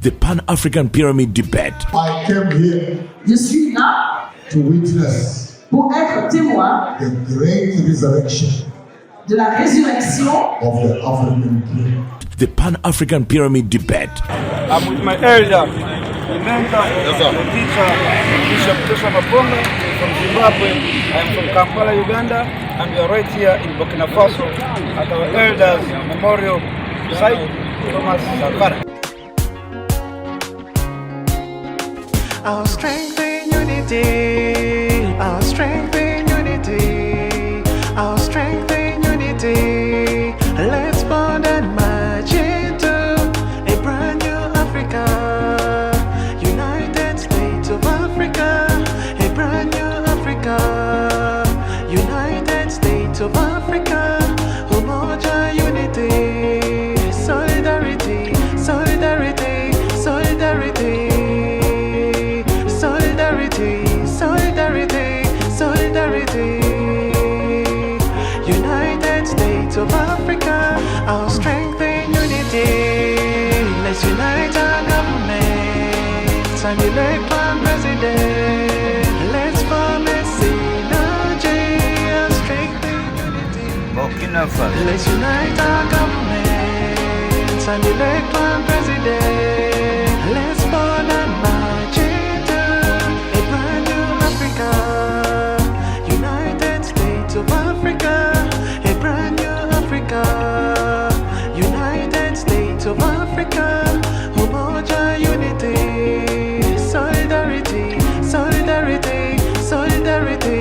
the Pan-African Pyramid Debate. I came here Je suis là to witness pour être témoin the great resurrection de la résurrection of the African pyramid. The Pan-African Pyramid Debate. I'm with my elder, the mentor, the teacher, Bishop Joshua Mabonga from Zimbabwe. I'm from Kampala, Uganda, and we are right here in Burkina Faso at our elders' memorial site, Thomas Sankara. Our strength in unity, our strength in unity, our strength in unity. Let's bond and march into a brand new Africa, United States of Africa, a brand new Africa, United States of Africa, homogeneous unity, solidarity, solidarity, solidarity. Solidarity, solidarity, United States of Africa, our strength in unity. Let's unite our governments and elect one president. Let's form a synergy, our strength in unity. Burkina Faso. Let's unite our governments and elect one president. Let's form and march into a brand new Africa, United States of Africa, a brand new Africa, United States of Africa, homogeneous unity, solidarity, solidarity, solidarity,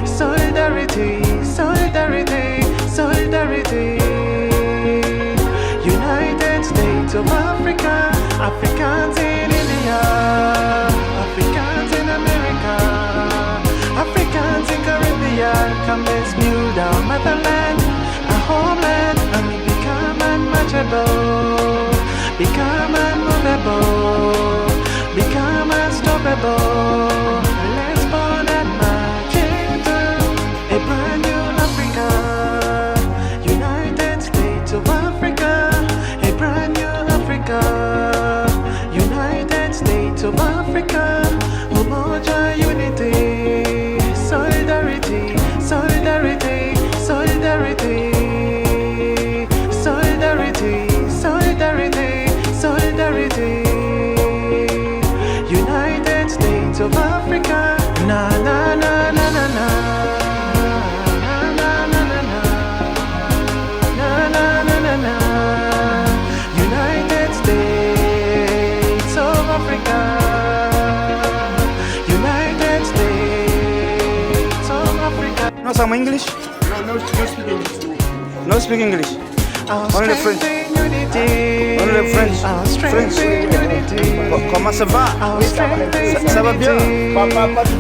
solidarity, solidarity, solidarity, United States of Africa, Africans in India, Africans in America, Africans in Caribbean. Come, let's build our motherland, our homeland, and we become unmatchable, become unmovable, become unstoppable. Let's bond and march into a brand new Africa, United States of Africa, a brand new Africa, United States of Africa, homogeneous unity, solidarity, solidarity, solidarity, solidarity, solidarity, solidarity, United States of Africa. Na na na na na na. Na na na na na. Na na na na na. United States of Africa, United States of Africa. No some English? No speak English. No speak English. Only the French. Only the French. French. Comment ça va? Ça va bien?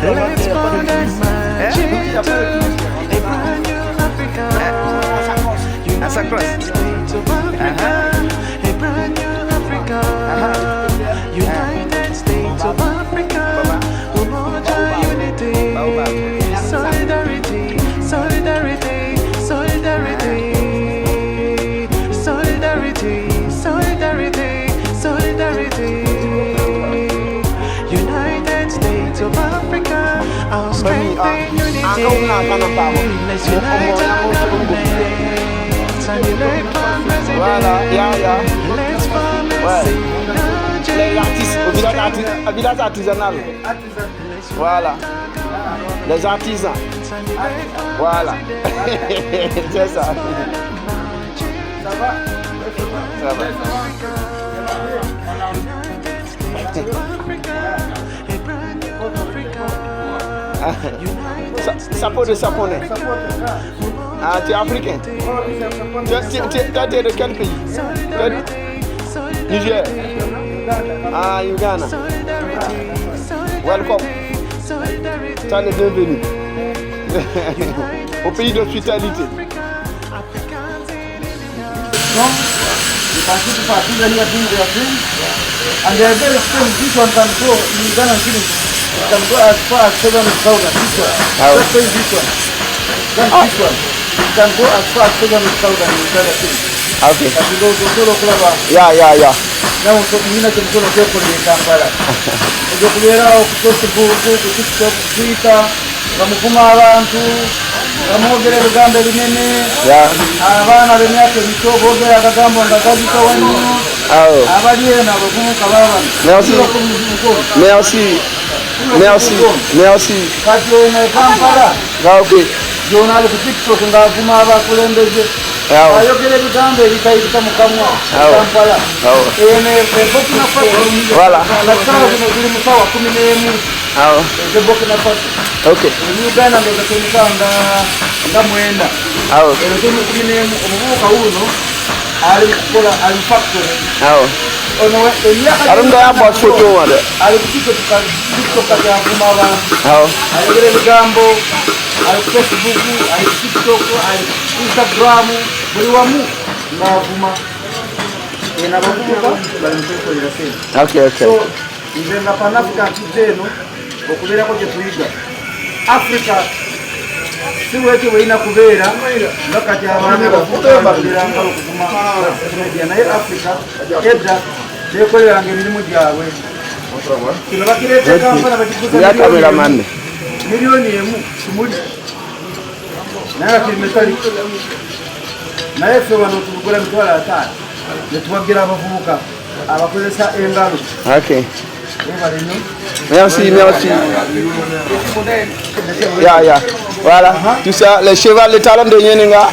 Let's bond and march into a brand new Africa, United States of Africa, a brand new Africa, United States of Africa, homogeneous unity, solidarity, solidarity, solidarity, solidarity, solidarity, solidarity, United States of Africa, our strength in unity. Let's unite our governments and elect one president. Let's form a synergy. Un village artisanal. Voilà. Les artisans. Voilà. C'est ça. Ça va? Ça va. Sapone. Ah, tu es africain? Tu es de quel pays? Niger. Ah, Uganda. Welcome. Ça le bienvenue. Au pays d'hospitalité. You can see the people here doing their thing, and they are very expensive. This one can go in Ghana shillings. It can go as far as 700,000. This one, let's say this one, then this one. It can go as far as 700,000 in Ghana shillings. Okay. As you go to Solo Club. Yeah. nawe nyina cy'umukono cyo kuri Kampala ujye kuberaho ku Facebook ku TikTok Twitter bamuvuma abantu bamwogera ebigambo ebinene abaana b'emyaka emito boogera agagambo nga gazika wano abali eno abavubuka baabano merci kati eno e Kampala gyona ali ku TikTok ng'avuma abakulembeze ayogera ebigambo ebitayita mu kamwa Kampala eno e Burkina Faso nakisala zino ziri mu ssaawa 11 eze Burkina Faso Uganda ndoza temukaanga nga 9 eno temu 11 omuvubuka wuno ali kukola ali factory ono arunda yamba foto wale ali ku TikTok kati avuma abantu ayogera ebigambo ali ku Facebook ali ku TikTok ali ku Instagram buli wamu ng'avuma eno abavubuka bali mu kwekolera sente so nze nga Pan-Africa ntidde eno okubeerako gye tuyiga Africa si bwekyo bwelina kubeera nga kati abaana bakubeeranga okuvuma media naye Africa edda bekoleranga emirimu gyabwe kino bakireete Kampala bakikuza miliyoni emu kimuli naye nga kiri metali naye ffe wano tubugula $5,000 ne tuwagira abavubuka abakozesa engalo Merci. Voilà. Tout ça, les chevaux, les talons de Yeninga.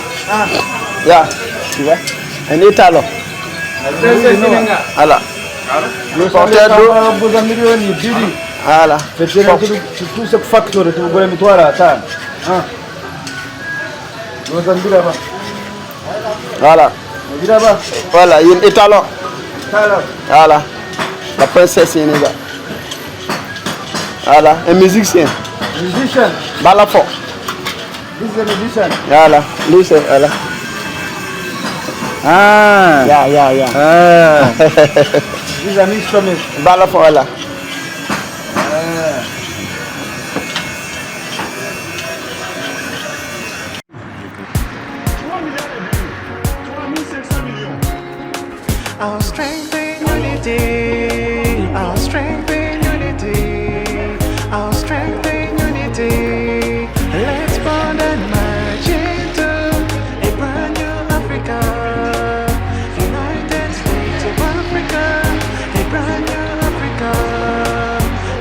Tu vois? Un étalon. Voilà. Porteur d'eau. Voilà. Tout ce facteur, tu veux me voir à ça. Voilà. Voilà, il y a un étalon. Voilà. La princesse Yeninga. Voilà, un musicien. Balafon. This is a musician. Voilà, lui c'est voilà. This is an instrument. Balafon voilà. Our strength in unity. Our strength in unity. Our strength in unity. Let's bond and march into a brand new Africa. United States of Africa. A brand new Africa.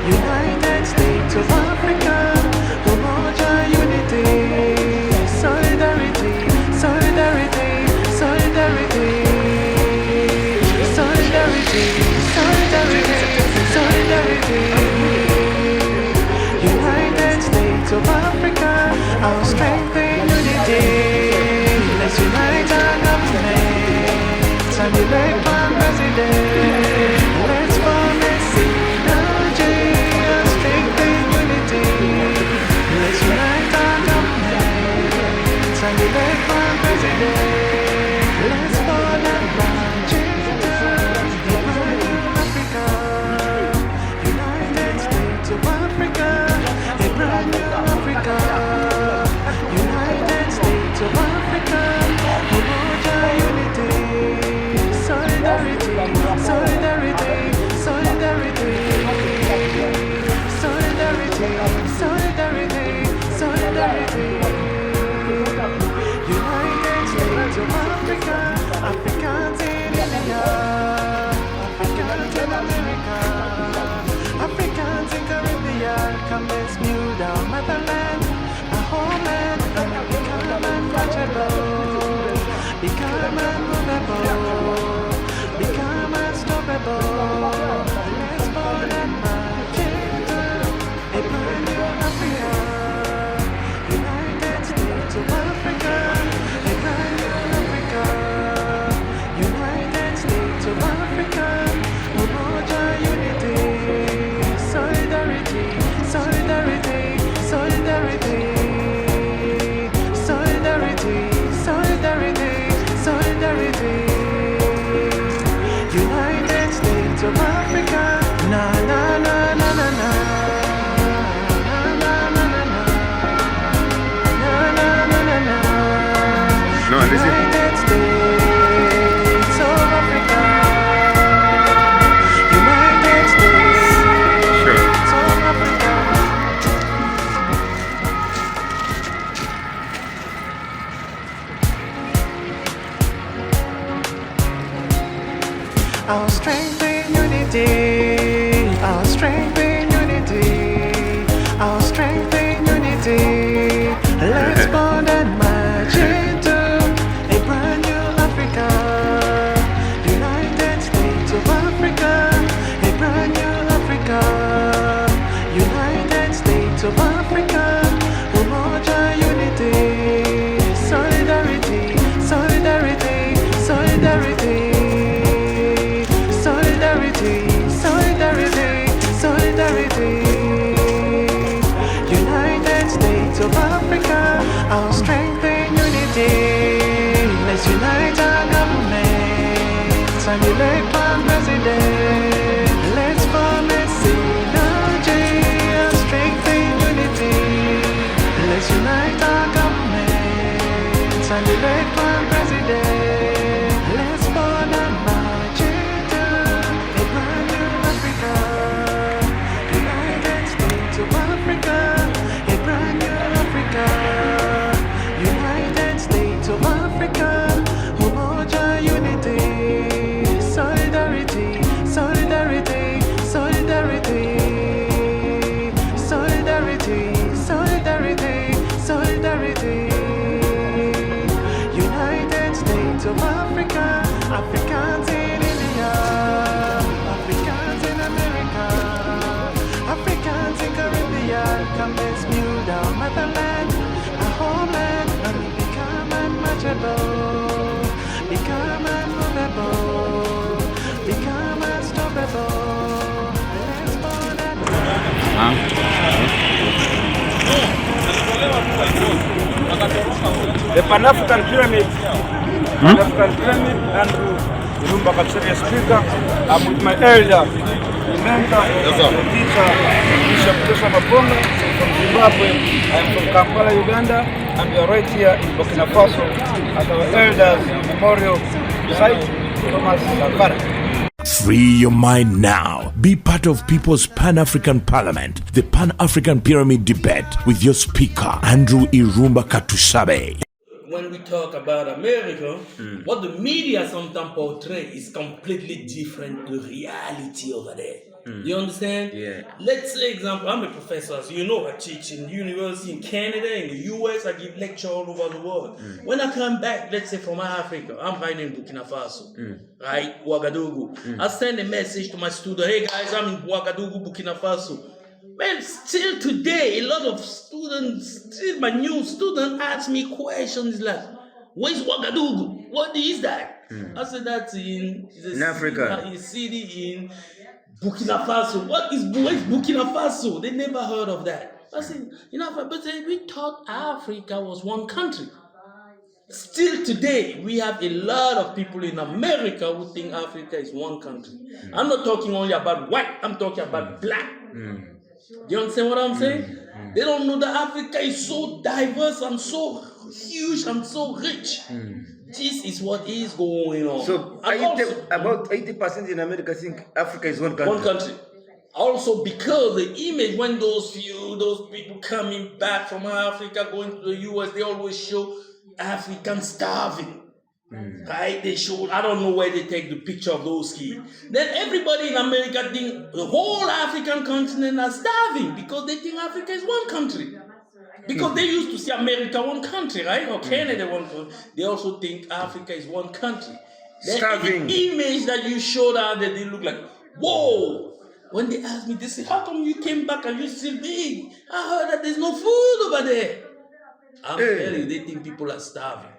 United States of Africa. Umoja unity. Solidarity. Solidarity. Solidarity. Solidarity. Solidarity. Solidarity. our strength in unity, our strength in unity, our strength in unity. Let's bond and march into a brand new Africa, United States of Africa, a brand new Africa, United States of Africa, Umoja unity, solidarity, solidarity, solidarity. United States of Africa, our strength in unity. Let's unite our governments and elect one president. Let's form a synergy, our strength in unity. Let's unite our governments and elect one president. Let's form and march into a brand new Africa. United States of Africa, a brand new Africa. United States of Africa, Umoja unity, solidarity, solidarity, solidarity, solidarity, solidarity, solidarity. United States of Africa, Africans in India, Africans in America, Africans in Caribbean. Come, let's build our motherland, our homeland, and become unmatchable, become unmovable, become unstoppable. Let's bond The Pan-African Pyramid, Pan-African Pyramid, Andrew Irumba Katsuri speaker. I'm with my elder, the mentor, the teacher, Bishop Maponga from Zimbabwe. I'm from Kampala, Uganda, and we are right here in Burkina Faso at our elders' memorial site, Thomas Sankara. Free your mind now. Be part of People's Pan-African Parliament, the Pan-African Pyramid Debate with your speaker, Andrew Irumba Katusabe. When we talk about America, what the media sometimes portray is completely different to reality over there. You understand? Yeah. Let's say, example, I'm a professor, so you know I teach in university in Canada, in the US, I give lecture all over the world. When I come back, let's say from Africa, I'm right in Burkina Faso, right, Ouagadougou. I send a message to my student, hey guys, I'm in Ouagadougou, Burkina Faso. Man, still today, a lot of students, still my new student ask me questions like, where's Ouagadougou? What is that? I said that's in Africa. In a city in Burkina Faso. Where's Burkina Faso? They never heard of that. I said, but we thought Africa was one country. Still today, we have a lot of people in America who think Africa is one country. I'm not talking only about white, I'm talking about black. Do you understand what I'm saying? They don't know that Africa is so diverse and so huge and so rich. This is what is going on. So about 80% in America think Africa is one country. One country. Also because the image when those people coming back from Africa going to the US, they always show Africans starving. Right? They show, I don't know where they take the picture of those kids. Then everybody in America think the whole African continent are starving because they think Africa is one country. Because they used to see America one country, right? Or Canada one country. They also think Africa is one country. Starving. The image that you showed out there, they look like, whoa. When they ask me, they say, how come you came back and you're still big? I heard that there's no food over there. I'm telling you, they think people are starving.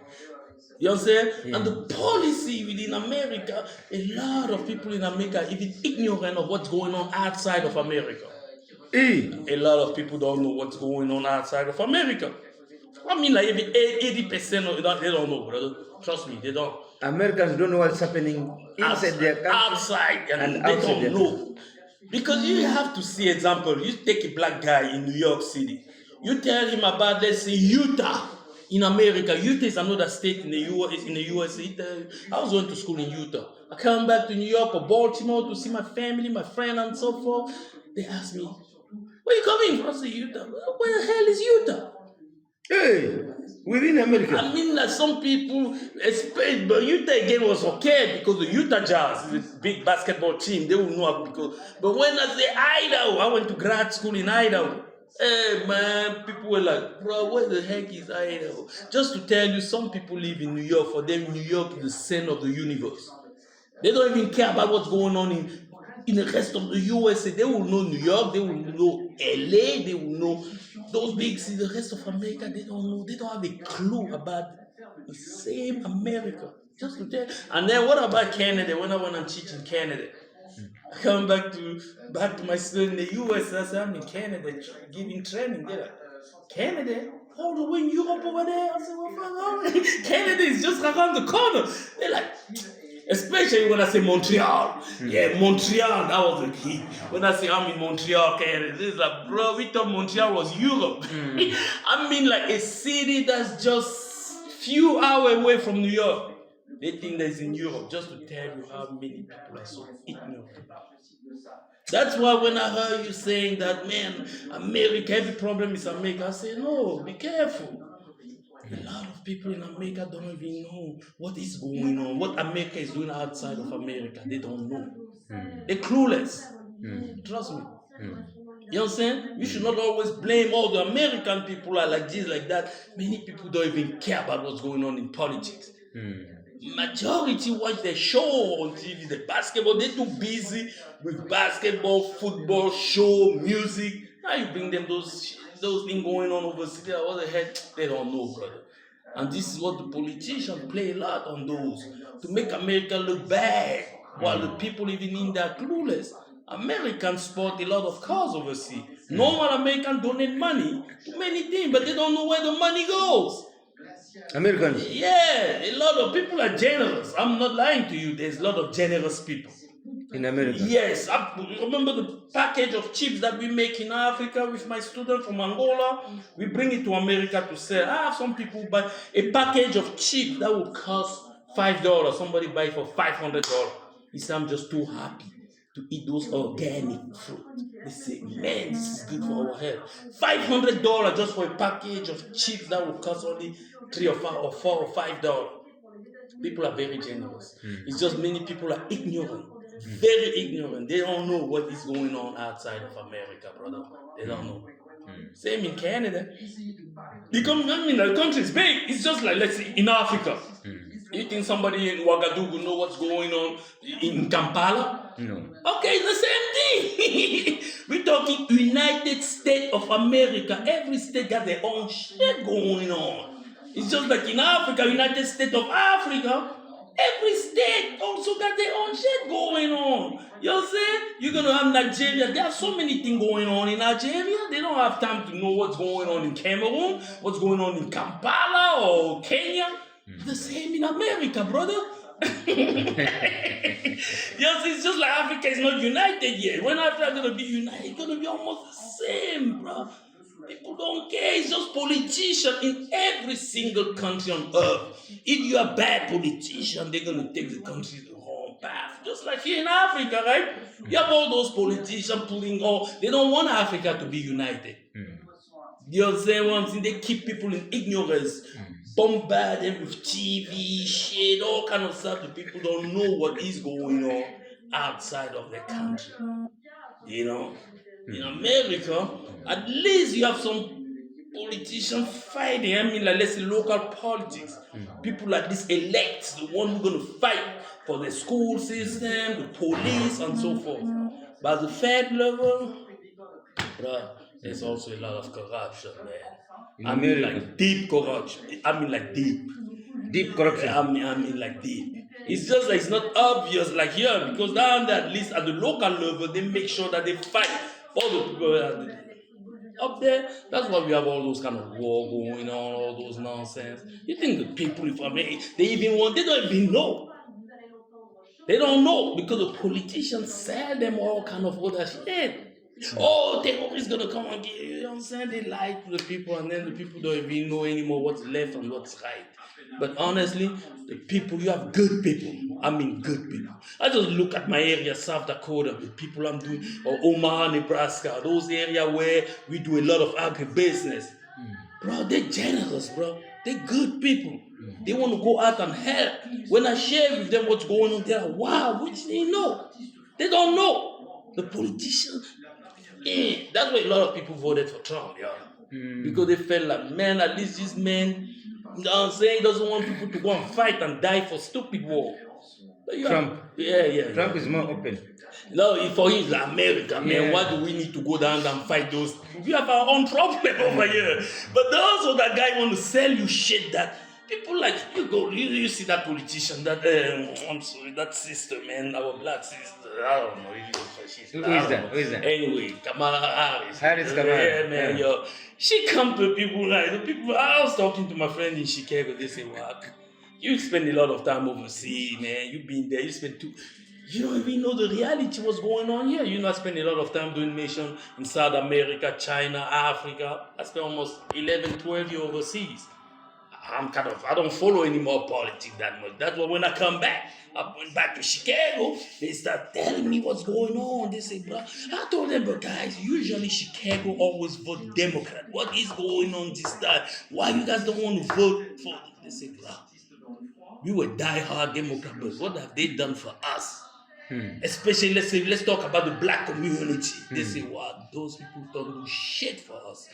You understand? Yeah. And the policy within America, a lot of people in America are even ignorant of what's going on outside of America. A lot of people don't know what's going on outside of America. I mean, like even 80% of that, they don't know, brother. Trust me, they don't. Americans don't know what's happening inside their country. Outside, and they don't know. Because you have to see example. You take a black guy in New York City. You tell him about, let's say, Utah. In America, Utah is another state in the US. I was going to school in Utah. I come back to New York or Baltimore to see my family, my friend, and so forth. They ask me, where you coming from? I say, Utah. Where the hell is Utah? Hey, within America. I mean, like some people expect, but Utah again was okay because the Utah Jazz, the big basketball team, they will know because. But when I say Idaho, I went to grad school in Idaho. Hey man, people were like, bro, where the heck is Idaho? Just to tell you, some people live in New York. For them, New York is the center of the universe. They don't even care about what's going on in the rest of the USA. They will know New York, they will know LA, they will know those big cities. The rest of America, they don't know. They don't have a clue about the same America. Just to tell. And then what about Canada? When I went and teach in Canada, I come back to my student in the US. I said, I'm in Canada giving training. They're like, Canada? All the way in Europe over there? I said, what the fuck? Canada is just around the corner. They're like, especially when I say Montreal. Yeah, Montreal, that was the key. When I say I'm in Montreal, Canada, it's like, bro, we thought Montreal was Europe. I mean, like a city that's just few hours away from New York. They think that's in Europe, just to tell you how many people are so ignorant. That's why when I heard you saying that, man, America, every problem is America, I say, no, be careful. A lot of people in America don't even know what is going on, what America is doing outside of America. They don't know. They're clueless. Trust me. You understand? You should not always blame all the American people are like this, like that. Many people don't even care about what's going on in politics. Majority watch the show on TV, the basketball. They're too busy with basketball, football, show, music. Now you bring them those things going on overseas. What the heck? They don't know, brother. And this is what the politicians play a lot on those to make America look bad, while the people living in there are clueless. Americans sport a lot of cars overseas. Normal Americans donate money to many things, but they don't know where the money goes. Americans. Yeah, a lot of people are generous. I'm not lying to you. There's a lot of generous people In America. Yes, I remember the package of chips that we make in Africa with my student from Angola. We bring it to America to sell. I have some people buy a package of chips that will cost $5. Somebody buy it for $500. He said, I'm just too happy to eat those organic fruit. They say, man, this is good for our health. $500 just for a package of chips that will cost only $3 or $4 or $5. People are very generous. It's just many people are ignorant. Very ignorant. They don't know what is going on outside of America, brother. They don't know. Same in Canada. Because the country is big. It's just like, let's say, in Africa. You think somebody in Ouagadougou know what's going on in Kampala? No. Okay, it's the same thing. We're talking United States of America. Every state got their own shit going on. It's just like in Africa, United States of Africa, every state also got their own shit going on. You know what I'm saying? You're going to have Nigeria. There are so many things going on in Nigeria. They don't have time to know what's going on in Cameroon, what's going on in Kampala or Kenya. The same in America, brother. Yes, it's just like Africa is not united yet. When Africa is going to be united, it's going to be almost the same, bro. People don't care. It's just politicians in every single country on earth. If you are a bad politician, they're going to take the country the wrong path. Just like here in Africa, right? You have all those politicians pulling all. They don't want Africa to be united. You understand what I'm saying? They keep people in ignorance. Bombard them with TV, shit, all kind of stuff. The people don't know what is going on outside of their country. You know? In America, at least you have some politicians fighting. I mean, like, let's say local politics. People like this elect the one who's going to fight for the school system, the police, and so forth. But at the fed level, bruh, there's also a lot of corruption, man. I mean, like deep corruption. I mean, like deep. Deep corruption. I mean, like deep. It's just like it's not obvious like here, because down there, at least at the local level, they make sure that they fight for the people up there. That's why we have all those kind of war going on, all those nonsense. You think the people, if I mean, they don't even know. They don't know because the politicians sell them all kind of other shit. Oh, terrorists gonna come and get you. You know what I'm saying? They lie to the people, and then the people don't even know anymore what's left and what's right. But honestly, the people, you have good people. I mean, good people. I just look at my area, South Dakota, the people I'm doing, or Omaha, Nebraska, those areas where we do a lot of agribusiness. Bro, they're generous, bro. They're good people. They want to go out and help. When I share with them what's going on, they're like, wow, which they know. They don't know. The politicians, that's why a lot of people voted for Trump, because they felt like, man, at least this man, you know what I'm saying, doesn't want people to go and fight and die for stupid war. Trump. Yeah. Trump is more open. No, for him, it's like America, man. Why do we need to go down and fight those? We have our own problem over here. But also that guy want to sell you shit that people like, you see that politician, that, I'm sorry, that sister, man, our black sister, I don't know if you're fascist. Who is that? Anyway, Kamala Harris. Kamala. Yeah, man, yo. She come to people like, the people, I was talking to my friend in Chicago, they say, well, you spend a lot of time overseas, man. You've been there, you don't even know the reality what's going on here. You know, I spend a lot of time doing mission in South America, China, Africa. I spent almost 11, 12 years overseas. I don't follow any more politics that much. That's why when I come back, I went back to Chicago, they start telling me what's going on. They say, bro, I told them, but guys, usually Chicago always vote Democrat. What is going on this time? Why you guys don't want to vote for? They say, bro, we were die-hard Democrat, but what have they done for us? Especially, let's talk about the black community. They say, wow, those people don't do shit for us.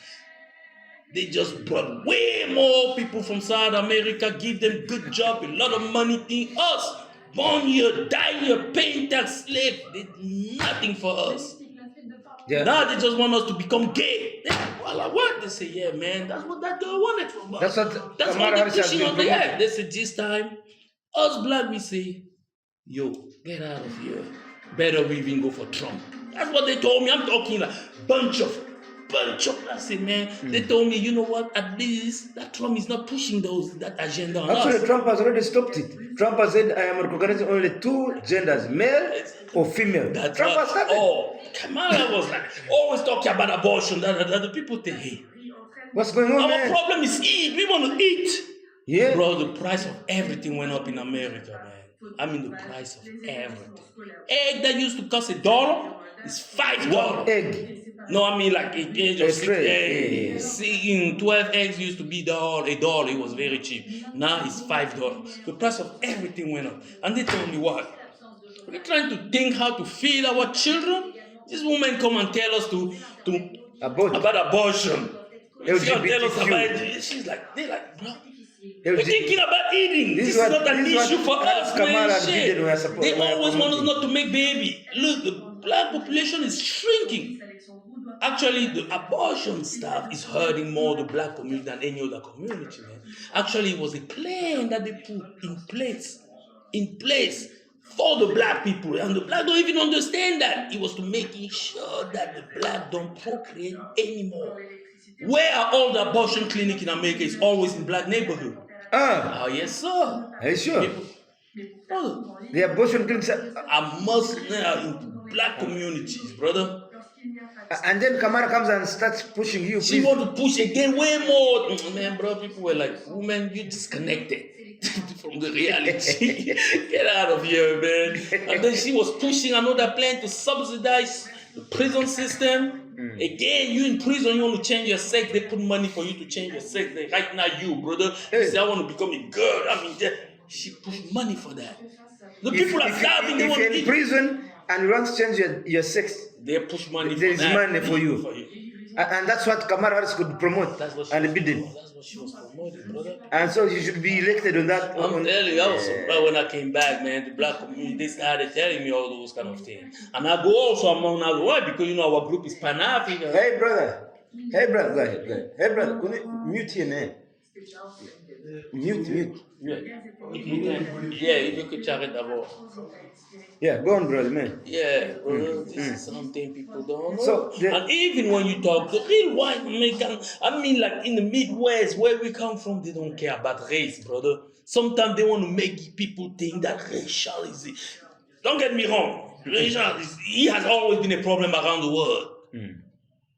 They just brought way more people from South America, give them good job, a lot of money, think us. Born here, die here, paying tax, slave. They do nothing for us. Yeah. Now they just want us to become gay. Well, what? They say, yeah, man, that's what that girl wanted from us. That's what they're pushing on the air. They say, this time, us black, we say, yo, get out of here. Better we even go for Trump. That's what they told me. I'm talking like bunch of I say, man, they told me, you know what, at least that Trump is not pushing that agenda on us. Actually, Trump has already stopped it. Trump has said, I am recognizing only 2 genders, male or female. Trump has said it. Kamala was like, always talking about abortion. The people think, hey, what's going on, our problem is eat. We want to eat. Yeah. Bro, the price of everything went up in America, man. I mean, the price of everything. Egg that used to cost $1 is $5. Egg. No, I mean like a 6 eggs. See, in 12 eggs used to be $1. It was very cheap. Now it's $5. The price of everything went up. And they told me what? We're trying to think how to feed our children. This woman come and tell us about abortion. She's tell us about it. She's like, they're like, bro. We're thinking about eating. This is not an issue for us, man. Shit. They always want us not to make baby. Look, the black population is shrinking. Actually, the abortion stuff is hurting more the black community than any other community, man. Actually, it was a plan that they put in place for the black people. And the black don't even understand that. It was to make sure that the black don't procreate anymore. Where are all the abortion clinics in America? It's always in black neighborhood. Oh, yes, sir. Are you sure? The abortion clinics are mostly in black communities, brother. And then Kamala comes and starts pushing you. She want to push again way more. Man, bro, people were like, woman, you disconnected from the reality. Get out of here, man. And then she was pushing another plan to subsidize the prison system. Again, you in prison, you want to change your sex, they put money for you to change your sex. Right now, you, brother, you say, I want to become a girl. I mean, she pushed money for that. The people are starving. If you're in prison and you want to change your sex, they push money there is money for you. And that's what Kamala Harris could promote and bid in. That's what she was promoting, brother. And so you should be elected on that. I'm telling you, also, bro, when I came back, man, the black community, they started telling me all those kind of things. And I go also among other why? Because you know our group is Pan-African. Hey brother, go ahead. Hey brother, mute here, man. Mute. Yeah, if you could check it d'abord. Yeah, go on, brother, man. Yeah, brother, this is something people don't know. And even when you talk, the real white American, I mean, like in the Midwest, where we come from, they don't care about race, brother. Sometimes they want to make people think that racial is it. Don't get me wrong. Racial he has always been a problem around the world.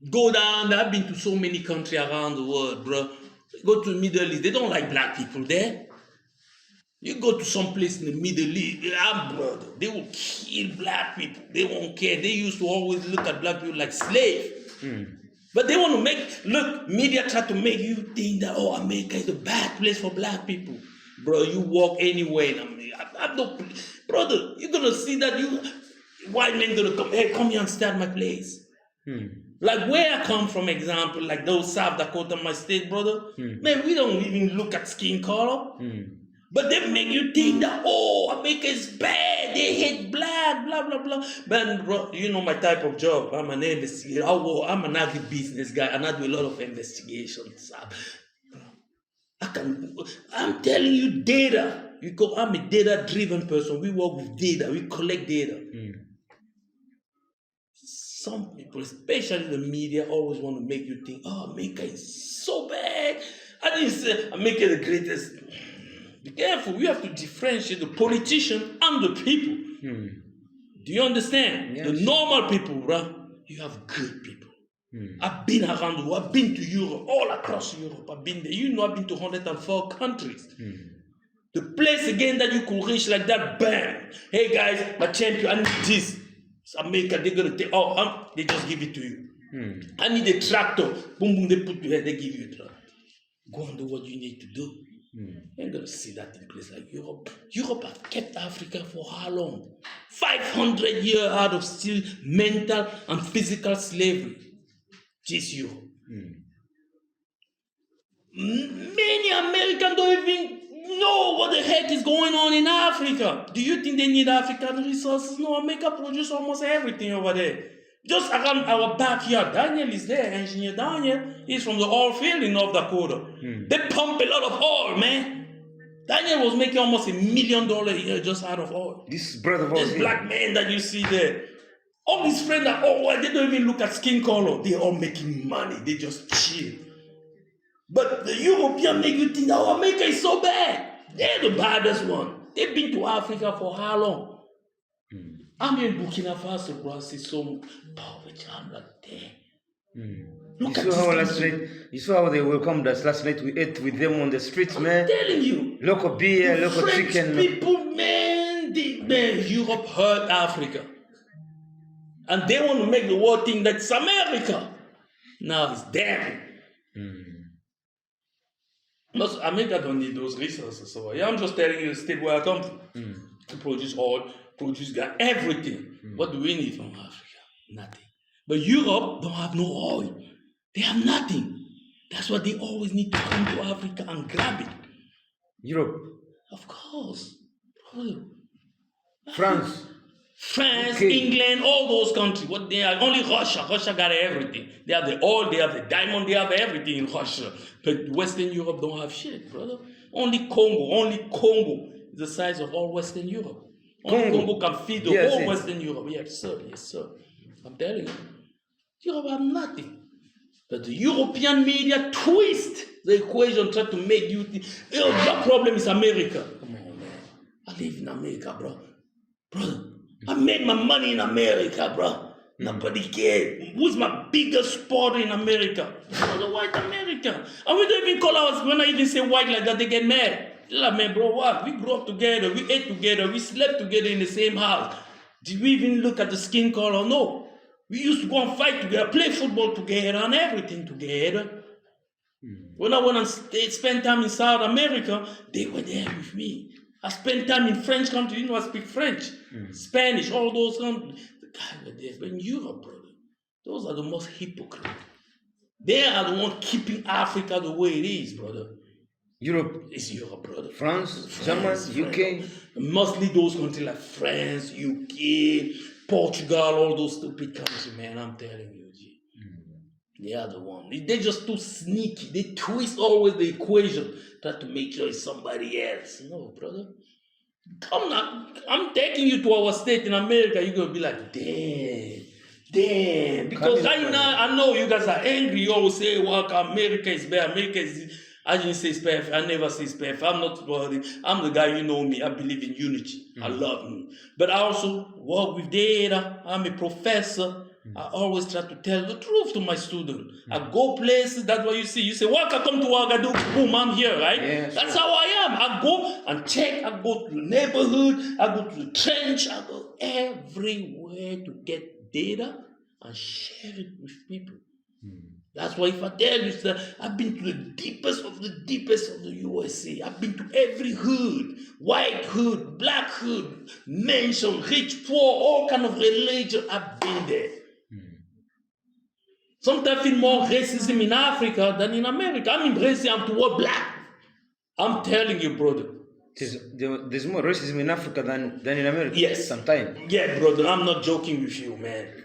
Go down, I've been to so many countries around the world, bro. Go to the Middle East, they don't like black people there. You go to some place in the Middle East, brother, they will kill black people. They won't care. They used to always look at black people like slaves. But they want to media try to make you think that, oh, America is a bad place for black people. Bro, you walk anywhere in America. Brother, you're going to see that white men going to come, hey, come here and stay at my place. Like where I come from, example, like those South Dakota, my state, brother, man, we don't even look at skin color. But they make you think that, oh, America is bad, they hate black, blah, blah, blah. But bro, you know my type of job. I'm an investigator. I'm an agribusiness guy, and I do a lot of investigations. I'm telling you data. I'm a data-driven person. We work with data. We collect data. Some people, especially the media, always want to make you think, oh, America is so bad. I didn't say America is the greatest. Be careful. You have to differentiate the politician and the people. Do you understand? Yes. The normal people, bro, you have good people. I've been around the world. I've been to Europe, all across Europe. I've been there. You know, I've been to 104 countries. The place again that you could reach like that, bam. Hey guys, my champion, I need this. It's America, they're gonna take, they just give it to you. I need a tractor. Boom, boom, they put you here, they give you a tractor. Go and do what you need to do. You ain't gonna see that in place like Europe. Europe have kept Africa for how long? 500 years out of still mental and physical slavery. Just Europe. Many Americans don't even know what the heck is going on in Africa. Do you think they need African resources? No, America produces almost everything over there. Just around our backyard. Daniel is there, Engineer Daniel. He's from the oil field in North Dakota. They pump a lot of oil, man. Daniel was making almost $1 million a year just out of oil. This brother of ours. This black man that you see there. All his friends are, they don't even look at skin color. They're all making money. They just chill. But the European make you think, oh, America is so bad. They're the baddest one. They've been to Africa for how long? I'm in Burkina Faso, bro. I see some poverty. I'm like, damn. Look at You saw how they welcomed us last night. We ate with them on the streets, man. I'm telling you. Local beer, local French chicken. people, man, Europe hurt Africa. And they want to make the world think that it's America. Now it's them. Most America don't need those resources. So I'm just telling you the state where I come from. To produce oil, produce gas, everything. What do we need from Africa? Nothing. But Europe don't have no oil. They have nothing. That's why they always need to come to Africa and grab it. Europe. Of course. France. Okay. England, all those countries. What they are, only Russia. Russia got everything. They have the oil, they have the diamond, they have everything in Russia. But Western Europe don't have shit, brother. Only Congo is the size of all Western Europe. Only Congo can feed the whole Western Europe. Yes, sir. I'm telling you. Europe have nothing. But the European media twist the equation, try to make you think, your problem is America. Come on, man. I live in America, bro. Brother, I made my money in America, bro. Nobody cares. Who's my biggest sport in America? The white American. And we don't even call ours, when I even say white like that, they get mad. Like, man, bro, what? We grew up together, we ate together, we slept together in the same house. Did we even look at the skin color? No. We used to go and fight together, play football together, and everything together. When I went and spent time in South America, they were there with me. I spent time in French countries, you know I speak French, Spanish, all those countries. The guys were there. But in Europe, brother, those are the most hypocrite. They are the ones keeping Africa the way it is, brother. Europe. It's Europe, brother. France, Germany, UK. Mostly those countries like France, UK, Portugal, all those stupid countries, man, I'm telling you, G. They are the one. They're just too sneaky. They twist always the equation, try to make sure it's somebody else. No, brother. Come now. I'm taking you to our state in America. You're going to be like, damn. Because right now, I know you guys are angry. You always say, well, America is bad. America is... I didn't say it's perfect. I never say it's perfect. I'm not worried. I'm the guy, you know me. I believe in unity. I love me. But I also work with data. I'm a professor. I always try to tell the truth to my students. I go places. That's what you see. You say, Waka, come to Ouagadougou. Boom, I'm here, right? Yeah, sure. That's how I am. I go and check. I go to the neighborhood. I go to the trench. I go everywhere to get data and share it with people. That's why if I tell you, sir, I've been to the deepest of the USA. I've been to every hood, white hood, black hood, mansion, rich, poor, all kind of religion. I've been there. Sometimes I feel more racism in Africa than in America. I'm embracing, I'm toward black. I'm telling you, brother. There's more racism in Africa than in America. Yes. Sometimes. Yeah, brother, I'm not joking with you, man.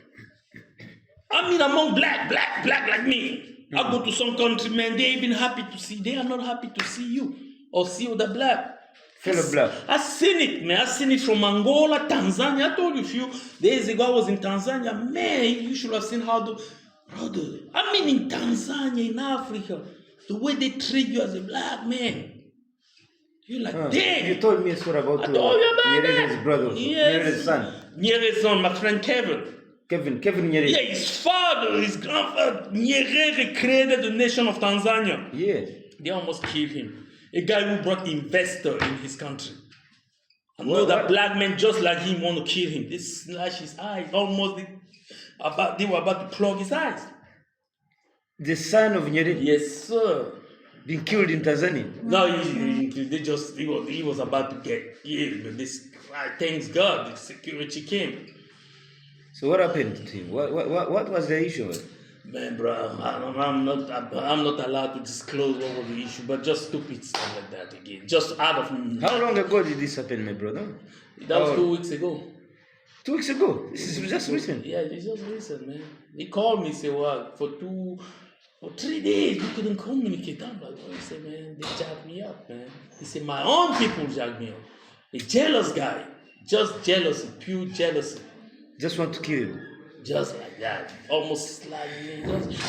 I mean, among black like me. I go to some country, man, they're even happy to see. They are not happy to see you or see other black. Fellow black. I've seen it, man. I've seen it from Angola, Tanzania. I told you a few days ago I was in Tanzania. Man, you should have seen how the... Brother, I mean in Tanzania, in Africa, the way they treat you as a black man. You're like, damn. You told me a story about Nyerere's brother, Nyerere's son. Nyerere's son, my friend Kevin. Kevin Nyerere. Yeah, his father, his grandfather, Nyerere created the nation of Tanzania. Yeah. They almost killed him. A guy who brought investor in his country. I know that black men just like him want to kill him. They slash his eyes. They were about to plug his eyes. The son of Nyerere? Yes, sir. Been killed in Tanzania? No, he was about to get killed. But thanks God, the security came. So what happened to him? What was the issue? Man, bro, I'm not allowed to disclose what was the issue, but just stupid stuff like that again. Just out of... How long ago did this happen, my brother? That was 2 weeks ago. 2 weeks ago? This is just recent? Yeah, it's just recent, man. He called me, say, well, for 3 days, we couldn't communicate. I'm like, oh, he said, man, they jacked me up, man. He said, my own people jacked me up. A jealous guy. Just jealousy, pure jealousy. Just want to kill you. Just like that. Almost like,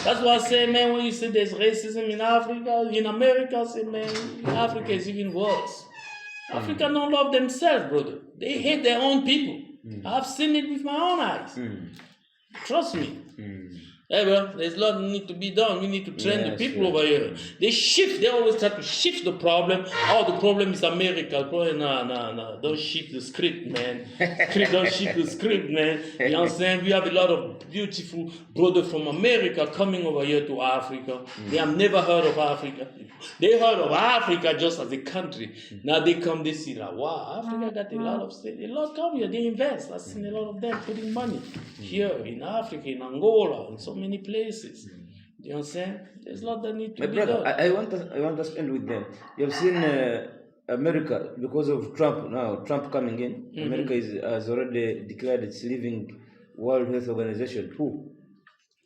that's why I say, man, when you say there's racism in Africa, in America, I say, man, Africa is even worse. Africa don't love themselves, brother. They hate their own people. I've seen it with my own eyes. Trust me. Hey, well, there's a lot that need to be done. We need to train the people over here. They always try to shift the problem. Oh, the problem is America. No. Don't shift the script, man. Don't shift the script, man. You know what I'm saying? We have a lot of beautiful brothers from America coming over here to Africa. They have never heard of Africa. They heard of Africa just as a country. Now they come, they see like, wow, Africa got a lot come here. They invest. I've seen a lot of them putting money here in Africa, in Angola, in so many places. Do you understand? There's a lot that need to be done. I want to end with them. You have seen America, because of Trump now, Trump coming in, America has already declared it's leaving World Health Organization. Who?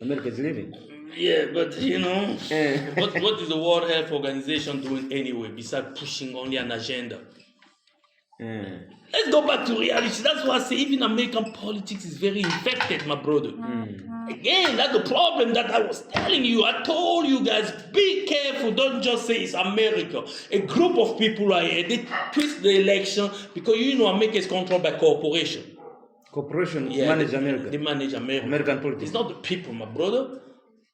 America is leaving. Yeah, but you know, what is the World Health Organization doing anyway besides pushing only an agenda? Let's go back to reality. That's why I say even American politics is very infected, my brother. Again, that's the problem that I was telling you. I told you guys, be careful. Don't just say it's America. A group of people are here. They twist the election because you know America is controlled by corporation. Corporation manage America. They manage America. American politics. It's not the people, my brother.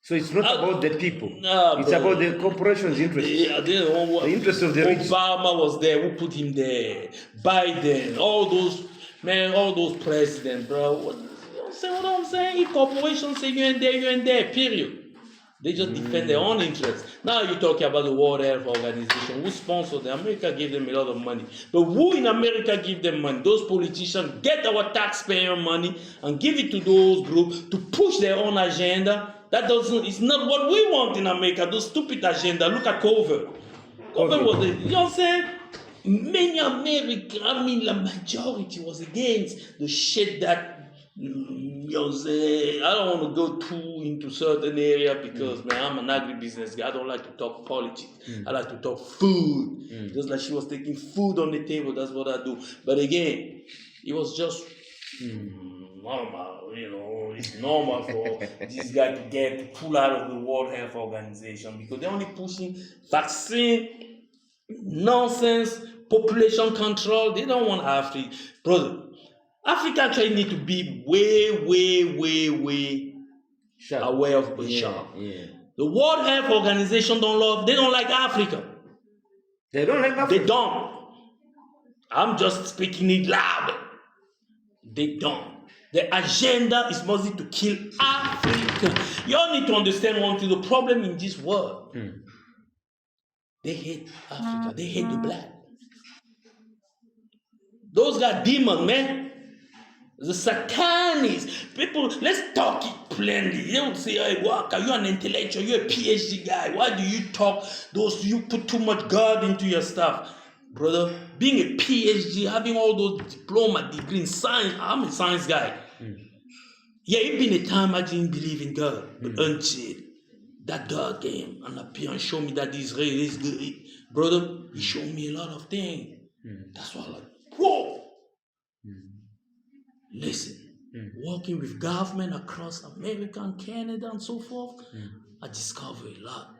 So it's not about the people. It's about the corporation's interest. Yeah, the interest of the rich. Obama was there. Who put him there? Biden. All those presidents, bro. What I'm saying? If corporations say you ain't there, period. They just defend their own interests. Now you're talking about the World Health Organization. Who sponsored them? America gave them a lot of money. But who in America give them money? Those politicians get our taxpayer money and give it to those groups to push their own agenda. It's not what we want in America, those stupid agenda. Look at COVID. COVID was, you know what I'm saying? Many Americans, the majority was against the shit that, you know what I'm saying? I don't want to go too into certain area because, man, I'm an agribusiness guy. I don't like to talk politics. I like to talk food. Just like she was taking food on the table, that's what I do. But again, it was just normal, you know, it's normal for this guy to pull out of the World Health Organization because they're only pushing vaccine, nonsense, population control. They don't want Africa. Brother, Africa actually need to be way sharp. Aware of being sharp. Yeah. The World Health Organization they don't like Africa. They don't like Africa? They don't. I'm just speaking it loud. They don't. The agenda is mostly to kill Africa. You all need to understand one thing. The problem in this world, they hate Africa. They hate the black. Those guys demons, man. The satanists. People, let's talk it plainly. They would say, hey, Waka, you're an intellectual, you're a PhD guy. Why do you talk you put too much God into your stuff? Brother, being a PhD, having all those diploma, degree in science, I'm a science guy. Yeah, it been a time I didn't believe in God. But until that God came and appeared and showed me that Israel is good. Brother, he showed me a lot of things. That's why I'm like, whoa. Listen, working with government across America and Canada and so forth, I discovered a lot.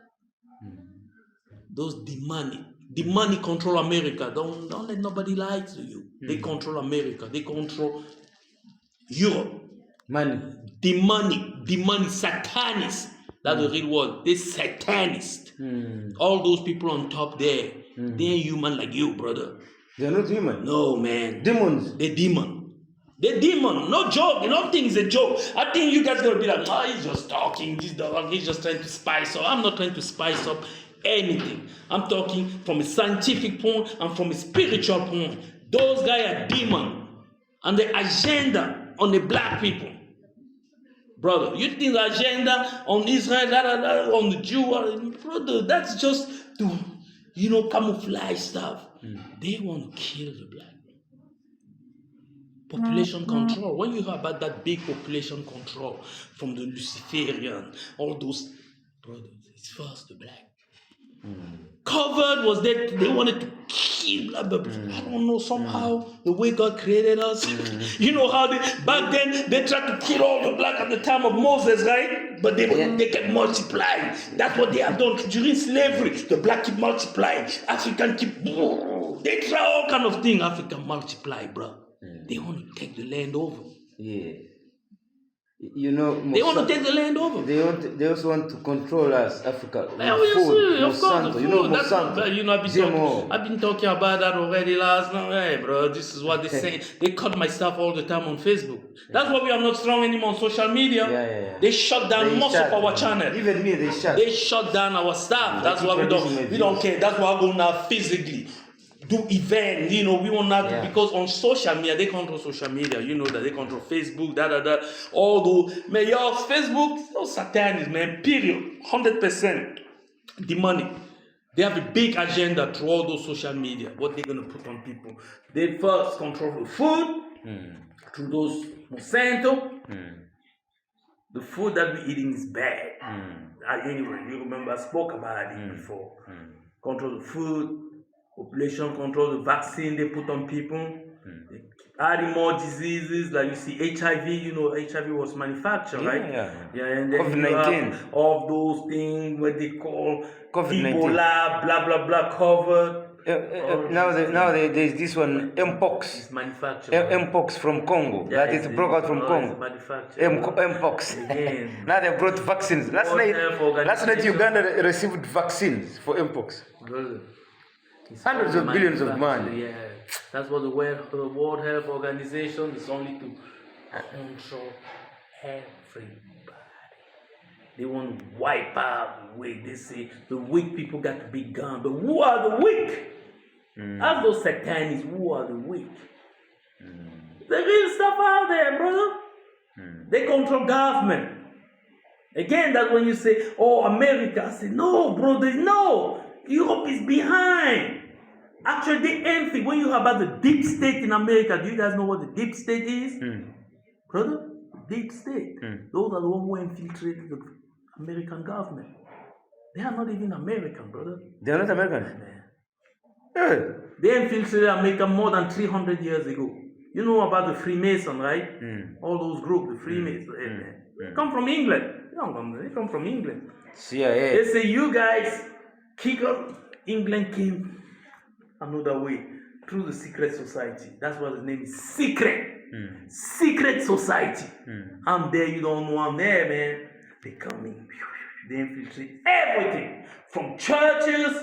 Those demonic control America. Don't let nobody lie to you. They control America. They control Europe. Money. Demonic satanists. That's the real word. They satanists. All those people on top there, they're human like you, brother. They're not human. No, man. Demons. They're demon. They're demon. No joke. Nothing is a joke. I think you guys gonna be like, he's just talking. This dog, he's just trying to spice up. I'm not trying to spice up anything. I'm talking from a scientific point and from a spiritual point. Those guys are demon. And the agenda on the black people. Brother, you think the agenda on Israel, on the Jew, brother, that's just to, camouflage stuff. They want to kill the black. Population control. When you hear about that big population control from the Luciferian, all those brothers, it's first the black. Covered was that they wanted to kill blah, blah, blah. I don't know, somehow the way God created us. You know how back then they tried to kill all the black at the time of Moses, right? But they kept multiplying. That's what they have done during slavery. The black keep multiplying. African keep. They try all kind of things. African multiply, bro. They want to take the land over. Yeah. They want to take the land over. They also want to control us, Africa. Of course, the food. I've been talking about that already last night. Hey, bro, this is what they say. They cut my stuff all the time on Facebook. That's why we are not strong anymore on social media. Yeah. They shut down most of our channel. Even me, they shut. They shut down our stuff. That's why we don't care. That's why I go now physically. Do event, we want not because on social media they control social media. You know that they control Facebook, all those. Man, your Facebook, no satanists, man. Period. 100% demonic. They have a big agenda through all those social media. What they're gonna put on people? They first control the food through those Monsanto. The food that we're eating is bad. Anyway, you remember I spoke about it before. Control the food. Population control, the vaccine they put on people, they keep adding more diseases, like you see HIV, HIV was manufactured, right? Yeah, and then COVID-19. All those things, what they call COVID-19. Ebola, blah, blah, blah, covered. Now there's this one, Mpox. It's manufactured. Mpox from Congo. That is brought out from Congo. Mpox. Again. Now they brought vaccines. Last night Uganda received vaccines for Mpox. Good. Hundreds of billions of money. Yeah, that's what the World Health Organization is only to control everybody. They want to wipe out the weak. They say the weak people got to be gone. But who are the weak? As those satanists, who are the weak? The real stuff out there, brother. They control government. Again, that's when you say, America. I say, no, brother, no. Europe is behind. Actually, they envy. When you hear about the deep state in America, do you guys know what the deep state is? Brother, deep state. Those are the ones who infiltrated the American government. They are not even American, brother. They are not American? Yeah. They infiltrated America more than 300 years ago. You know about the Freemason, right? All those groups, the Freemasons. They come from England. They come from England. CIA. They say, you guys kick up. England came another way through the secret society. That's why the name is secret. Secret society. I'm there, you don't know I'm there, man. They come in, they infiltrate everything from churches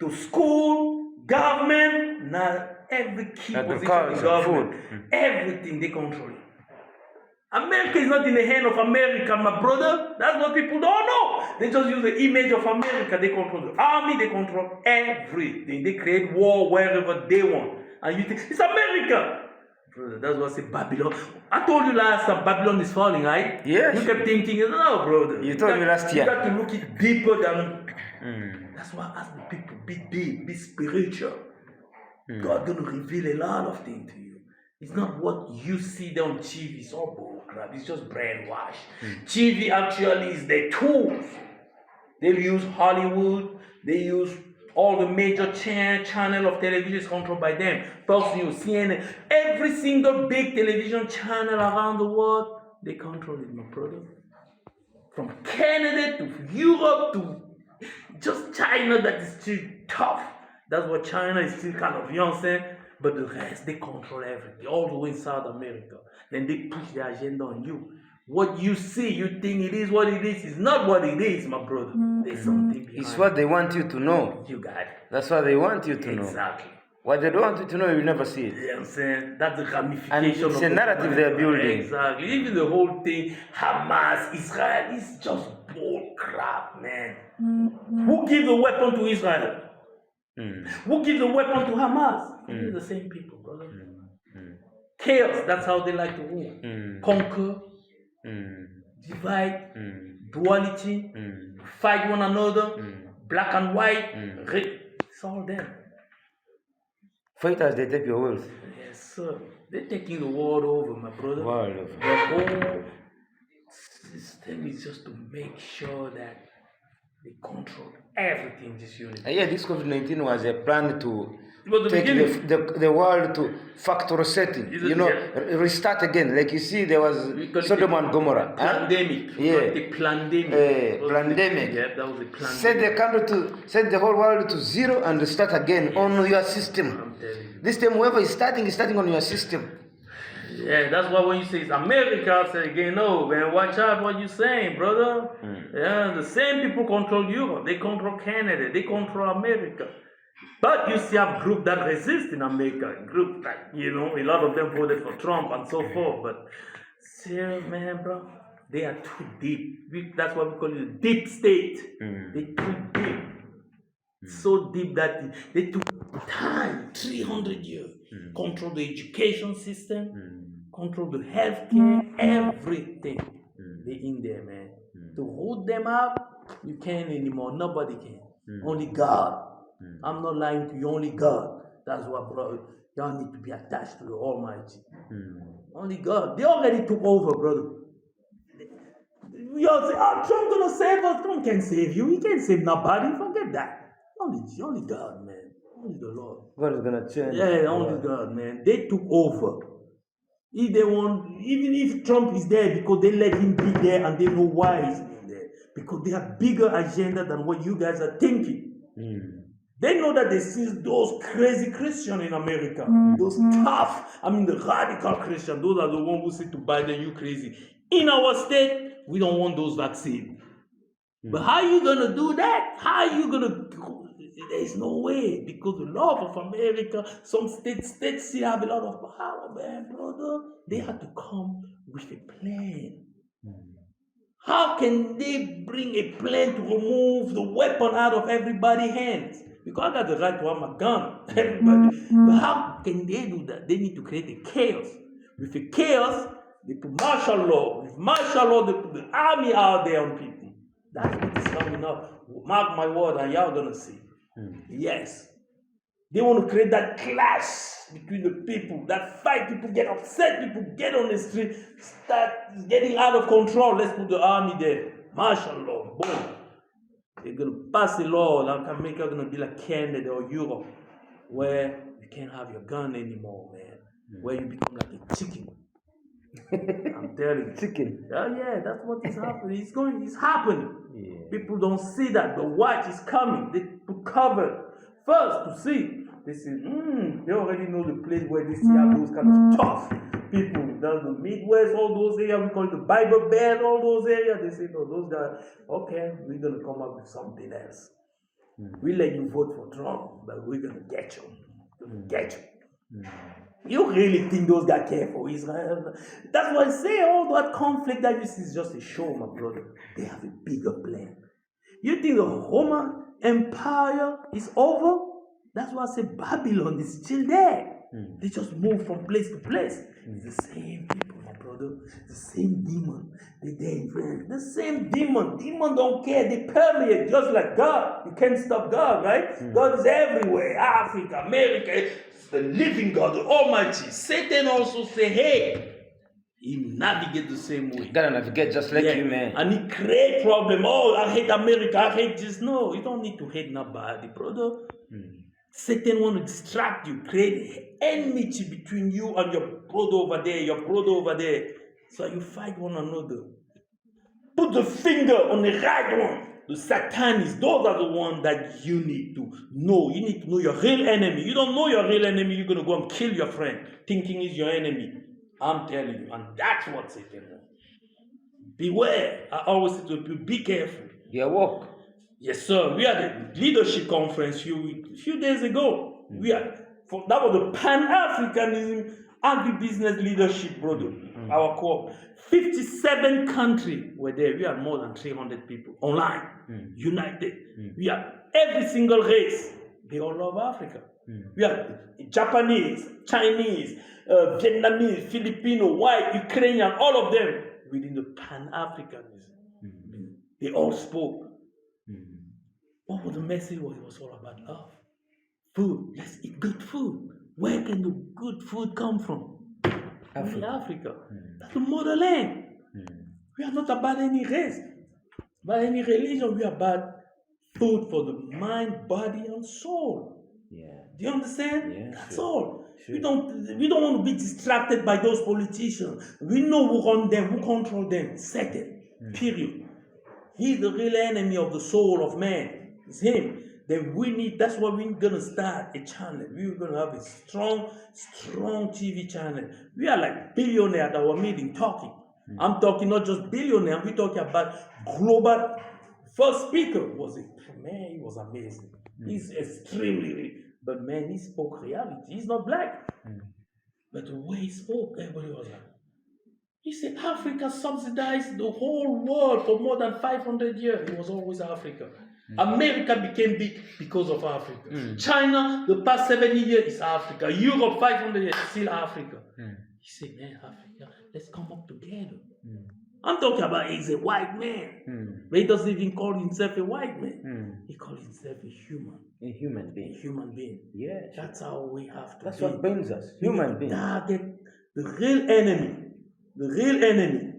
to school, government, now every key position in government, everything they control it. America is not in the hand of America, my brother. That's what people don't know. They just use the image of America. They control the army. They control everything. They create war wherever they want. And you think, it's America. Brother, that's what I say Babylon. I told you last time, Babylon is falling, right? Yes. You kept thinking, no, brother. You told me last year. You got to look it deeper than... That's why I ask the people, be deep, be spiritual. God gonna reveal a lot of things to you. It's not what you see there on TV. It's all bull crap. It's just brainwash. TV actually is the tools. They use Hollywood. They use all the major channel of television is controlled by them. Fox News, CNN, every single big television channel around the world, they control it, my brother. From Canada to Europe to just China, that is still tough. That's what China is still kind of, you know what I'm saying? But the rest, they control everything, all the way in South America. Then they push their agenda on you. What you see, you think it is what it is. It's not what it is, my brother. There's something behind It's what they want you to know. You got it. That's what they want you to know. Exactly. What they don't want you to know, you will never see it. You know what I'm saying? That's the ramification And it's of a narrative they're building. Exactly. Even the whole thing, Hamas, Israel, is just bull crap, man. Who gives the weapon to Israel? Who gives the weapon to Hamas? They're the same people, brother. Chaos, that's how they like to rule. Conquer, divide, duality, fight one another, black and white, it's all them. Fighters, they take your wealth. Yes, sir. They're taking the world over, my brother. World over. The whole system is just to make sure that they control everything in this unit. Yeah, this COVID-19 was a plan to the take the world to factory setting, restart again. Like you see, there was Sodom and Gomorrah. Pandemic. Yeah. The pandemic. Pandemic. Yeah, that was the pandemic. Set the whole world to zero and restart again on your system. This time, whoever is starting on your system. Yeah, that's why when you say it's America, I say again, no, man, watch out what you're saying, brother. Yeah, the same people control Europe. They control Canada. They control America. But you still have groups that resist in America. Groups like, a lot of them voted for Trump and so forth. But still, man, bro, they are too deep. That's why we call it a deep state. They're too deep. So deep that they took time, 300 years. Control the education system, control the healthcare, everything. They're in there, man. To hold them up, you can't anymore. Nobody can. Only God. I'm not lying to you, only God. That's what, brother. Y'all need to be attached to the Almighty. Only God. They already took over, brother. Y'all say, Trump gonna save us. Trump can't save you. He can't save nobody. Forget that. Only God, man. Only the Lord. God is gonna change. Yeah, only God, man. They took over. If they want, even if Trump is there because they let him be there and they know why he's been there. Because they have bigger agenda than what you guys are thinking. They know that they see those crazy Christians in America. Those tough, the radical Christians. Those are the ones who say to Biden, you crazy. In our state, we don't want those vaccines. But how are you going to do that? How are you going to... There's no way, because the love of America, some states still have a lot of power, man, brother. They have to come with a plan. How can they bring a plan to remove the weapon out of everybody's hands? Because I got the right to have my gun, everybody. But how can they do that? They need to create a chaos. With a chaos, they put martial law. With martial law, they put the army out there on people. That's what is coming up. Mark my word, and y'all gonna see. Yes. They want to create that clash between the people, that fight, people get upset, people get on the street, start getting out of control. Let's put the army there. Martial law, boom. They're going to pass a law like America going to be like Canada or Europe, where you can't have your gun anymore, man. Where you become like a chicken. I'm telling you. Chicken. Yeah, that's what is happening. It's happening. Yeah. People don't see that. The watch is coming. They put cover first to see. They say, they already know the place where they see those kind of tough people. Down the Midwest, all those areas, we call it the Bible Belt, all those areas. They say, no, those guys, okay, we're going to come up with something else. We let you vote for Trump, but we're going to get you. We're going to get you. You really think those guys care for Israel? That's why I say all that conflict that you see is just a show, my brother. They have a bigger plan. You think the Roman Empire is over? That's why I say Babylon is still there. They just move from place to place. It's the same people, my brother. The same demon. They're there in France. The same demon. Demon don't care. They permeate just like God. You can't stop God, right? God is everywhere. Africa, America. The living God, the Almighty. Satan also say, hey, he navigate the same way. You gotta navigate just like you, man. And he create problem. Oh, I hate America, I hate this. No, you don't need to hate nobody, brother. Satan want to distract you, create enmity between you and your brother over there, your brother over there. So you fight one another. Put the finger on the right one. The Satanists, those are the ones that you need to know. You need to know your real enemy. You don't know your real enemy, you're going to go and kill your friend, thinking he's your enemy. I'm telling you. And that's what Satan wants. Beware. I always say to people, be careful. Be awoke. Yes, sir. We had a leadership conference a few days ago. That was the Pan-Africanism agribusiness leadership, brother. Our co-op. 57 countries were there. We had more than 300 people online, united. We had every single race. They all love Africa. We had Japanese, Chinese, Vietnamese, Filipino, white, Ukrainian, all of them within the Pan-Africanism. They all spoke. What was the message? It was all about love. Food. Let's eat good food. Where can the good food come from? Africa. That's the motherland. We are not about any race, about any religion. We are about food for the mind, body, and soul. Yeah. Do you understand? Yeah, That's all. Sure. We don't want to be distracted by those politicians. We know who run them, who control them. Satan. Period. He's the real enemy of the soul of man. It's him. Then that's why we're gonna start a channel. We're gonna have a strong TV channel. We are like billionaire at our meeting talking. I'm talking not just billionaire, we're talking about global. First speaker was man, he was amazing. He's extremely rich. But man, he spoke reality. He's not black. But the way he spoke, everybody was like, he said Africa subsidized the whole world for more than 500 years. It was always Africa. America became big because of Africa. China, the past 70 years is Africa. Europe, 500 years, still Africa. He said, man, Africa, let's come up together. I'm talking about he's a white man. But he doesn't even call himself a white man. He calls himself a human. A human being. A human being. Yeah. That's how we have to That's what brings us. Human beings. Target the real enemy. The real enemy.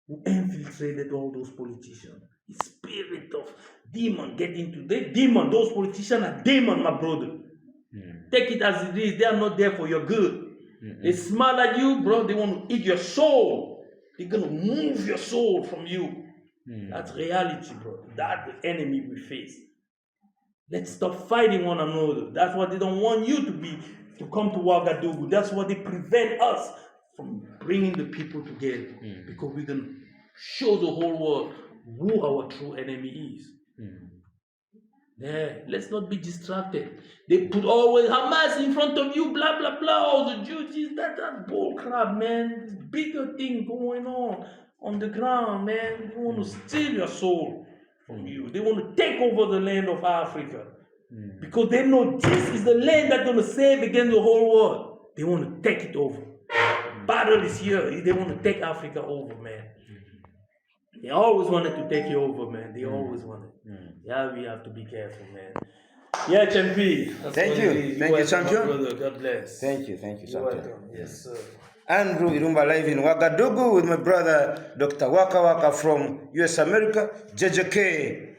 Who infiltrated all those politicians. The spirit of demon get into the demon. Those politicians are demon, my brother. Take it as it is. They are not there for your good. They smile at you, bro. They want to eat your soul. They're gonna move your soul from you. That's reality, bro. That's the enemy we face. Let's stop fighting one another. That's what they don't want you to come to Ouagadougou. That's what they prevent us from bringing the people together. Because we're gonna show the whole world who our true enemy is. Yeah, let's not be distracted. They put always Hamas in front of you, blah blah blah, all the Jews, that bull crap, man. This bigger thing going on the ground, man. They want to steal your soul from you. They want to take over the land of Africa. Because they know this is the land that's going to save against the whole world. They want to take it over. Battle is here. They want to take Africa over, man. They always wanted to take you over, man. They always wanted. Yeah, we have to be careful, man. Yeah, Champi. Thank you, champion. God bless. Thank you, champion. Welcome. Yes, sir. Andrew Irumba live in Ouagadougou with my brother Dr. Waka Waka from US America, JJK.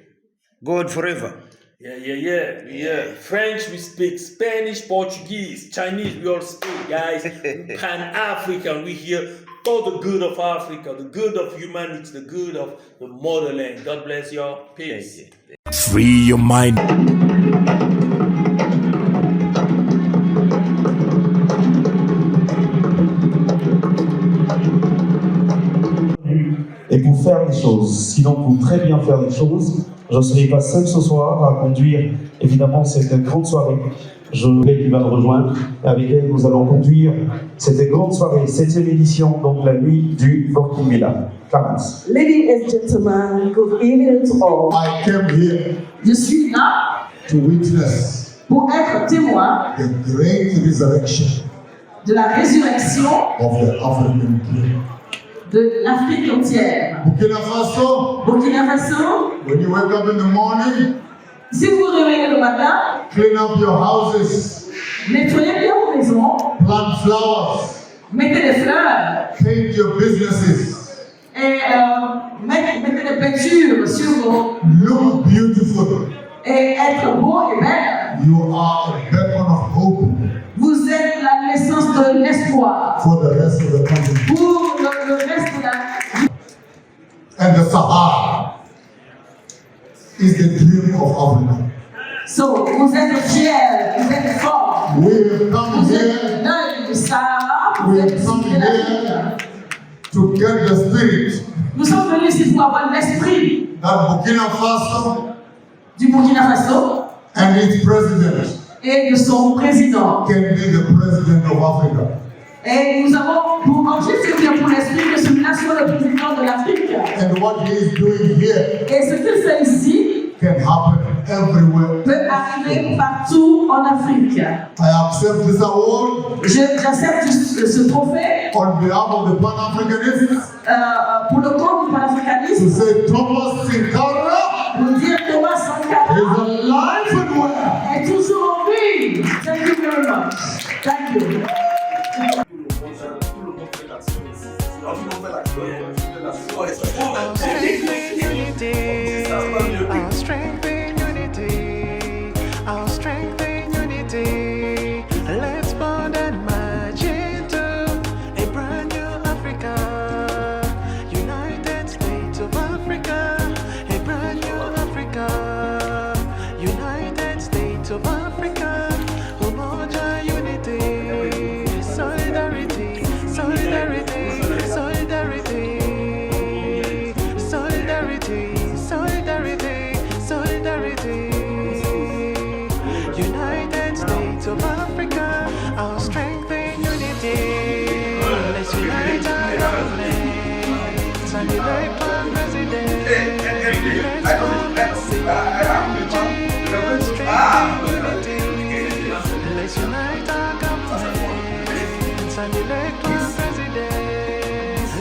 God forever. Yeah. French we speak, Spanish, Portuguese, Chinese we all speak, guys. Pan-African we here for the good of Africa, the good of humanity, the good of the motherland. God bless y'all. Peace. Free your mind. Et pour faire les choses, sinon pour très bien faire les choses, je ne serai pas seul ce soir à conduire évidemment cette grande soirée. je vais qui va nous rejoindre, et avec elle nous allons conduire cette grande soirée, 7e édition, donc la nuit du Burkina Faso. Ladies and gentlemen, good evening to all. I came here Je suis là to witness pour être témoin the great resurrection de la résurrection of the African dream. de l'Afrique entière. Burkina Faso, Burkina Faso, when you wake up in the morning, si vous vous réveillez le matin, clean up your houses, nettoyez bien vos maisons, plant flowers, mettez des fleurs paint your businesses, et mettez des peintures sur vos... look beautiful. et être beau et belle. You are a beacon of hope Vous êtes la naissance de l'espoir for the rest of the country. pour le reste de la... And the Sahara is the dream of Africa. So, vous êtes fiers, vous êtes forts. We have come Vous here, êtes l'œil du Sahara, vous we êtes have come de l'Afrique. here to get the spirit Nous sommes venus ici pour avoir l'esprit that Burkina Faso du Burkina Faso and its president et de son président. can be the president of Africa. Et nous avons pour objectif pour l'esprit que celui-là soit le président de l'Afrique. And what he is doing here Et ce qu'il fait ici can happen everywhere. peut arriver partout en Afrique. I accept this award J'accepte ce trophée on behalf of the Pan-Africanists pour le compte du to panafricanisme say Thomas Sankara pour dire Thomas is Sankara alive and well. est toujours en vie. Thank you very much. Thank you. Our strength in unity, our strength in unity. Let's bond and march into a brand new Africa, United States of Africa, a brand new Africa, United States of Africa, Umoja unity, solidarity, solidarity, solidarity. Solidarity, solidarity, solidarity. United States of Africa, our strength in unity. Let's unite our governments and elect one president. Let's form a strength in unity. Let's unite our governments and elect one president.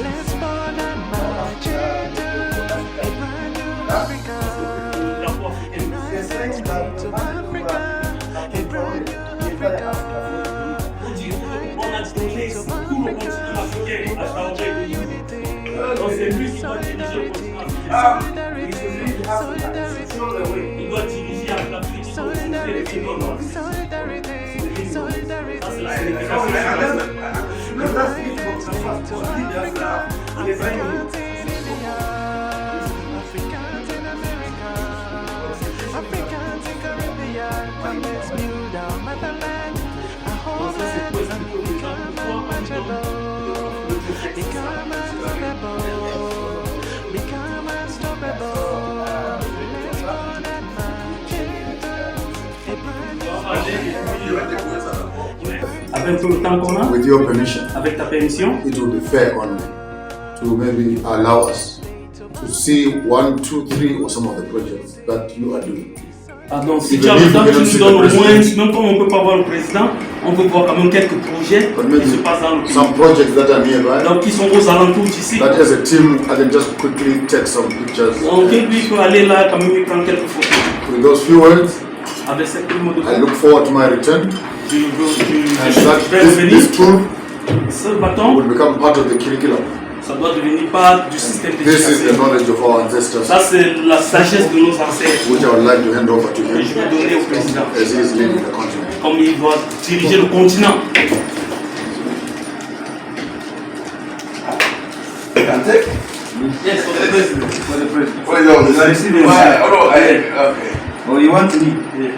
Let's bond and march into a brand new Africa, United States of Africa, a brand new Africa, United States of Africa, Umoja unity, solidarity, solidarity, solidarity, solidarity, solidarity, United States of Africa, Africans in India, Africans in America, Africans in Caribbean. Come, let's build our motherland, our homeland, and become unmatchable, become unstoppable, become unstoppable. Let's bond and march into a brand new Avec tout le temps qu'on a, With your permission, avec ta permission, it will be fair on me to maybe allow us to see 1, 2, 3 or some of the projects that you are doing. donc si tu as le temps, tu nous donnes au moins, même comme on ne peut pas voir le président, on peut voir quand même quelques projets qui se passent dans le pays. Some projects that are nearby. Donc qui sont aux alentours d'ici. That as a team, I can just quickly take some pictures. Donc lui peut aller là quand même et prendre quelques photos. With those few words, Avec ces mots de I look forward to my return. And that this tool ce bâton will become part of the curriculum. Ça doit devenir part du système This is the d'éducation. knowledge of our ancestors, Ça c'est la sagesse de nos ancêtres which I would like to hand over to que him je vais donner au président. as he is leading the continent. Comme il doit diriger le continent. Yes, for the president. For the president. What is all this? You are receiving Why? Oh, no, okay. Oh, you want to leave? Yeah.